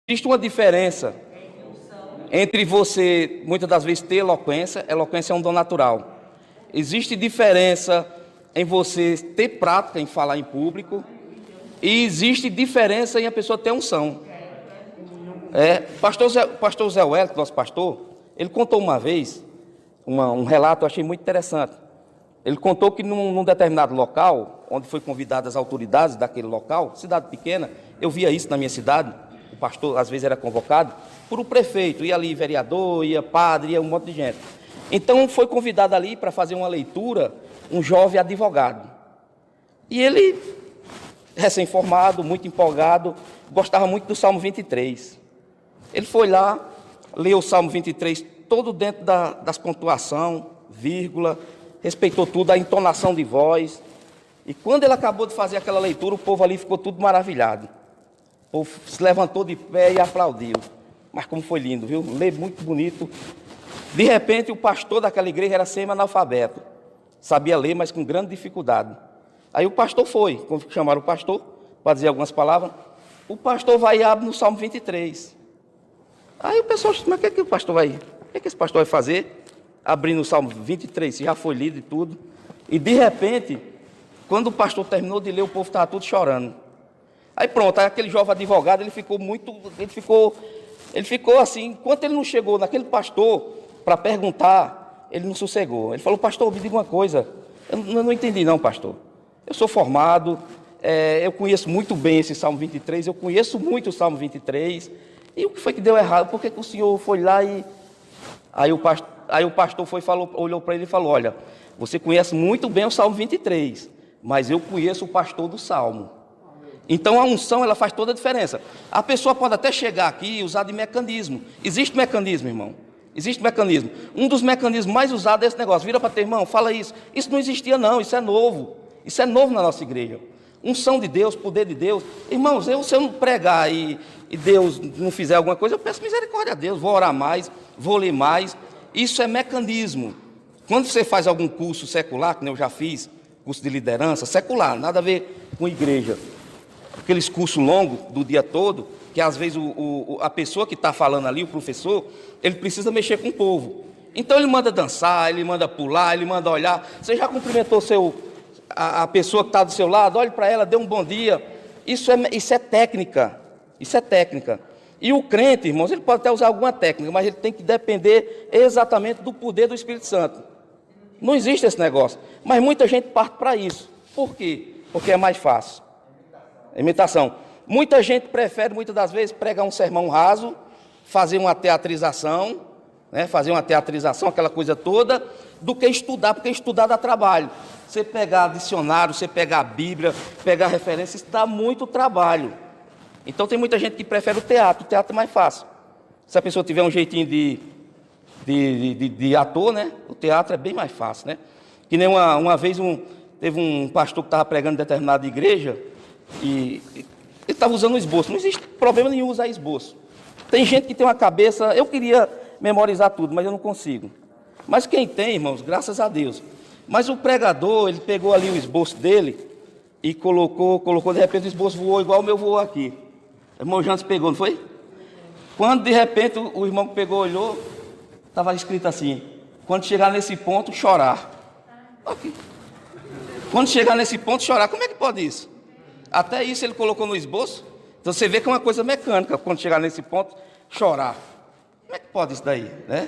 Existe uma diferença entre você, muitas das vezes, ter eloquência. Eloquência é um dom natural. Existe diferença em você ter prática em falar em público. E existe diferença em a pessoa ter unção. Pastor Zé Wellington, nosso pastor, ele contou uma vez um relato, eu achei muito interessante. Ele contou que num determinado local, onde foi convidadas as autoridades daquele local, cidade pequena, eu via isso na minha cidade. O pastor, às vezes, era convocado por um prefeito, ia ali vereador, ia padre, ia um monte de gente. Então, foi convidado ali para fazer uma leitura um jovem advogado. E ele, recém-formado, muito empolgado, gostava muito do Salmo 23. Ele foi lá, leu o Salmo 23 todo dentro das pontuações, vírgula, respeitou tudo, a entonação de voz. E quando ele acabou de fazer aquela leitura, o povo ali ficou tudo maravilhado. O povo se levantou de pé e aplaudiu. Mas como foi lindo, viu? Lê muito bonito. De repente, o pastor daquela igreja era semi-analfabeto. Sabia ler, mas com grande dificuldade. Aí o pastor foi, quando chamaram o pastor, para dizer algumas palavras, o pastor vai e abre no Salmo 23. Aí o pessoal disse, mas o que o pastor vai... O que esse pastor vai fazer? Abrindo o Salmo 23, já foi lido e tudo. E de repente, quando o pastor terminou de ler, o povo estava tudo chorando. Aí pronto, aí aquele jovem advogado, ele ficou assim, enquanto ele não chegou naquele pastor para perguntar, ele não sossegou. Ele falou, pastor, me diga uma coisa, eu não entendi não, pastor. Eu sou formado, eu conheço muito bem esse Salmo 23, eu conheço muito o Salmo 23, e o que foi que deu errado? Por que o senhor foi lá e... Aí o pastor foi, olhou para ele e falou, olha, você conhece muito bem o Salmo 23, mas eu conheço o pastor do Salmo. Então a unção, ela faz toda a diferença. A pessoa pode até chegar aqui e usar de mecanismo. Existe mecanismo, irmão. Existe mecanismo. Um dos mecanismos mais usados é esse negócio. Vira para teu irmão, fala isso. Isso não existia não, isso é novo. Isso é novo na nossa igreja. Unção de Deus, poder de Deus. Irmãos, se eu não pregar e Deus não fizer alguma coisa, eu peço misericórdia a Deus. Vou orar mais, vou ler mais. Isso é mecanismo. Quando você faz algum curso secular, que eu já fiz, curso de liderança, secular, nada a ver com igreja. Aqueles cursos longos do dia todo, que às vezes a pessoa que está falando ali, o professor, ele precisa mexer com o povo. Então ele manda dançar, ele manda pular, ele manda olhar. Você já cumprimentou a pessoa que está do seu lado? Olhe para ela, dê um bom dia. Isso é técnica. Isso é técnica. E o crente, irmãos, ele pode até usar alguma técnica, mas ele tem que depender exatamente do poder do Espírito Santo. Não existe esse negócio. Mas muita gente parte para isso. Por quê? Porque é mais fácil. Imitação. Muita gente prefere, muitas das vezes, pregar um sermão raso, fazer uma teatrização, aquela coisa toda, do que estudar, porque estudar dá trabalho. Você pegar dicionário, você pegar a Bíblia, pegar referência, isso dá muito trabalho. Então tem muita gente que prefere o teatro é mais fácil. Se a pessoa tiver um jeitinho de ator, né? O teatro é bem mais fácil, né? Que nem uma vez teve um pastor que estava pregando em determinada igreja, e ele estava usando o esboço. Não existe problema nenhum usar esboço. Tem gente que tem uma cabeça... Eu queria memorizar tudo, mas eu não consigo. Mas quem tem, irmãos, graças a Deus. Mas o pregador, ele pegou ali o esboço dele e colocou, de repente o esboço voou igual o meu voou aqui. O irmão Jantes pegou, não foi? Quando de repente o irmão que pegou olhou, estava escrito assim, quando chegar nesse ponto, chorar. Aqui. Quando chegar nesse ponto, chorar. Como é que pode isso? Até isso ele colocou no esboço. Então você vê que é uma coisa mecânica, quando chegar nesse ponto, chorar. Como é que pode isso daí, né?